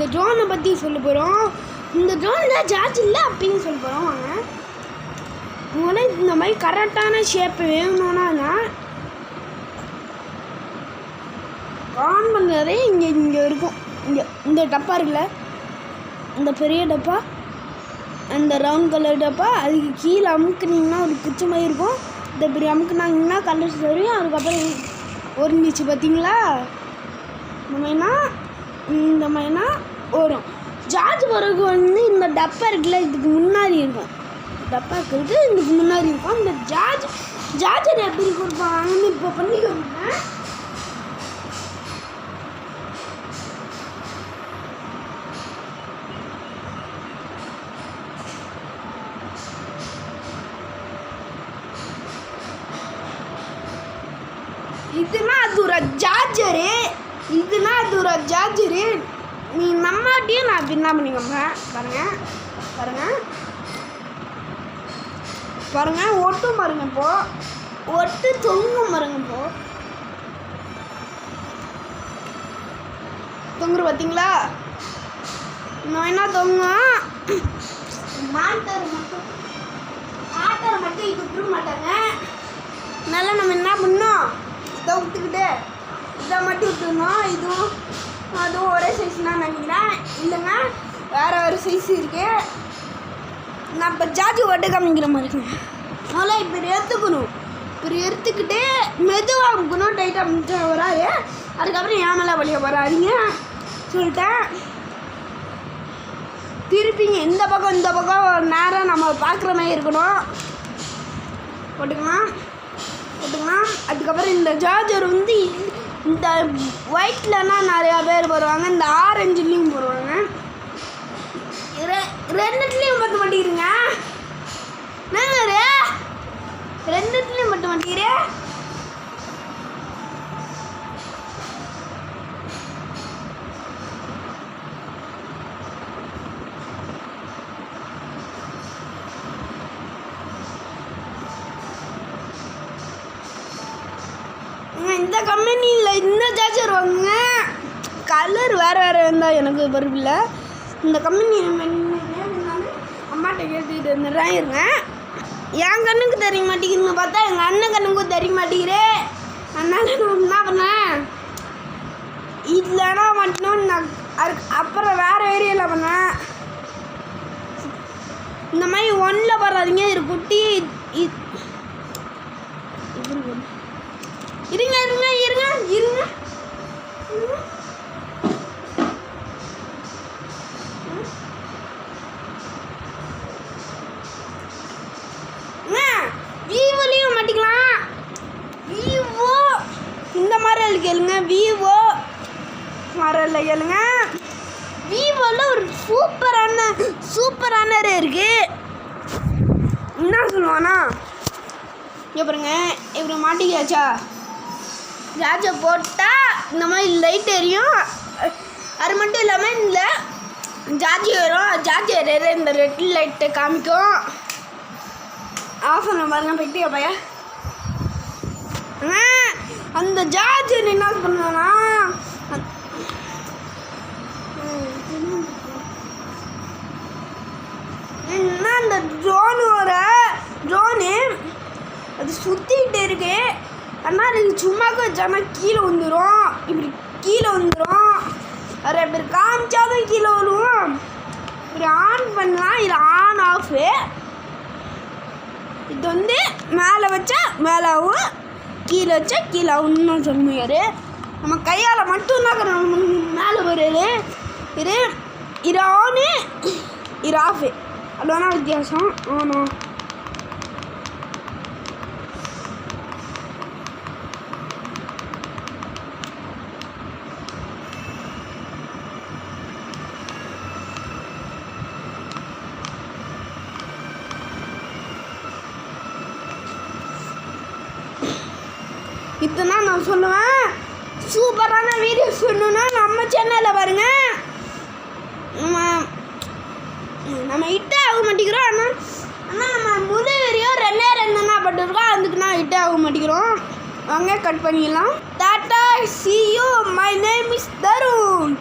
இந்த ட்ரோனை பற்றி சொல்ல போகிறோம். இந்த ட்ரோனில் சார்ஜ் இல்லை அப்படின்னு சொல்ல போகிறோம். வாங்க உடனே இந்த மாதிரி கரெக்டான ஷேப்பு வேணும்னா ஆன் பண்ணுறதே இங்கே இருக்கும். இந்த டப்பா இருக்குல்ல, இந்த பெரிய டப்பா, அந்த ரவுண்ட் கலர் டப்பா, அதுக்கு கீழே அமுக்குனிங்கன்னா ஒரு குச்சி மாதிரி இருக்கும். இந்த பெரிய அமுக்குனாங்கன்னா கலர் தெரியும். அதுக்கப்புறம் ஒரிஞ்சிச்சு பார்த்தீங்களா? இந்த மாதிரினா வரும். சார்ஜ் போகிறதுக்கு இந்த டப்பா இருக்குல்ல, இதுக்கு முன்னாடி இருக்கும். டப்பா இருக்கிறது இதுக்கு முன்னாடி இருக்கும். இந்த சார்ஜர் எப்படி கொடுப்பாங்கன்னு இப்போ பண்ணிக்கோங்க. இதுனா அது ஒரு சார்ஜரு. நீ நம்மாட்டியும் நான் என்ன பண்ணிக்கோங்க. பாருங்க ஒட்டும் பாருங்க. இப்போ ஒட்டு தொங்கும் பாருங்க. இப்போ தொங்குற பார்த்தீங்களா? நான் என்ன தொங்கும் ஆட்டர் மட்டும் இது விட்டுற மாட்டாங்க. அதனால நம்ம என்ன பண்ணோம், இதை விட்டுக்கிட்டு இதை மட்டும் விட்டுருந்தோம். அதுவும் ஒரே சைஸ் தான் நினைக்கிறேன். இல்லைங்க வேறு சைஸ் இருக்கு. நான் இப்போ சார்ஜ் ஓட்ட காமிக்கிற மாதிரி இருக்குங்க. அதனால் இப்படி எடுத்துக்கிட்டு மெதுவாக அமுக்கணும். டைட்டாக அமுச்சா வராது. அதுக்கப்புறம் ஏன் மேலே வழிய வராதிங்க சொல்லிட்டேன். திருப்பிங்க இந்த பக்கம் நேரம் நம்ம பார்க்குற மாதிரி இருக்கணும். போட்டுக்கலாம். அதுக்கப்புறம் இந்த சார்ஜர் இந்த ஒயிட்லன்னா நிறையா பேர் போடுவாங்க, இந்த ஆரஞ்சுலேயும் போடுவாங்க. ரெண்டுத்துலேயும் மட்டும் மாட்டேங்கிறீங்க. ரெண்டுத்துலேயும் மட்டும் மாட்டேங்கிறேன். இந்த கம்பெனியில் இந்த சார்ஜர் வாங்குங்க. கலர் வேறு இருந்தால் எனக்கு பருவில்ல. இந்த கம்பெனி அம்மாட்ட கேட்டுக்கிட்டு இருந்துடுறேன். என் கண்ணுக்கு தெரிய மாட்டேங்குதுன்னு பார்த்தா எங்கள் அண்ணன் கண்ணுக்கும் தெரிய மாட்டேங்கிறேன். அதனால நான் என்ன பண்ணேன், இல்லைனா மட்டும் நான் அப்புறம் வேறு ஏரியாவில் பண்ணேன். இந்த மாதிரி ஒன்றில் வராதிங்க. இது குட்டி இருங்க. விவோலையும் மாட்டிக்கலாம். விவோ இந்த மாதிரி கேளுங்க. விவோ மாடலில் கேளுங்க. விவோவில் ஒரு சூப்பரான இருக்கு. என்ன சொல்லுவானா, இங்கே பாருங்க, இப்படி மாட்டிக்காச்சா, சார்ஜர் போட்டால் இந்த மாதிரி லைட் எரியும். அது மட்டும் இல்லாமல் இந்த சார்ஜ் வரும். சார்ஜர் இந்த ரெட் லைட்டை காமிக்கும். ஆஃப் பண்ண பாருங்க. பெட்டியா பையன் அந்த சார்ஜர் என்ன பண்ணுவேன்னா, அந்த ட்ரோனு அது சுற்றிக்கிட்டு இருக்கு. ஆனால் நீங்கள் சும்மாக்க வச்சானா கீழே வந்துடும். இப்படி கீழே வந்துடும். அது இப்படி காமிச்சாலும் கீழே வரும். இப்படி ஆன் பண்ணலாம். இது ஆன் ஆஃபு. இது மேலே வச்சா மேலே ஆகும், கீழே வச்சா கீழே ஆகும்னு சொல்ல முடியாது. நம்ம கையால் மட்டும்தான் மேலே வருது. இது ஆனு, இது ஆஃபு. அதுதானா வித்தியாசம். ஆமாம். இதுதான் நான் சொல்லுவேன். சூப்பரான வீடியோஸ் வேணும்னா நம்ம சேனலில் பாருங்கள். நம்ம ஹிட்டே ஆக மாட்டேங்கிறோம். ஆனால் நம்ம முதல் வீடியோ 2 தான் பட்டிருக்கோம். அதுக்கு நான் ஹிட்டே ஆக மாட்டேங்கிறோம். வாங்க கட் பண்ணிடலாம். Tata, see you. My name is Tarun.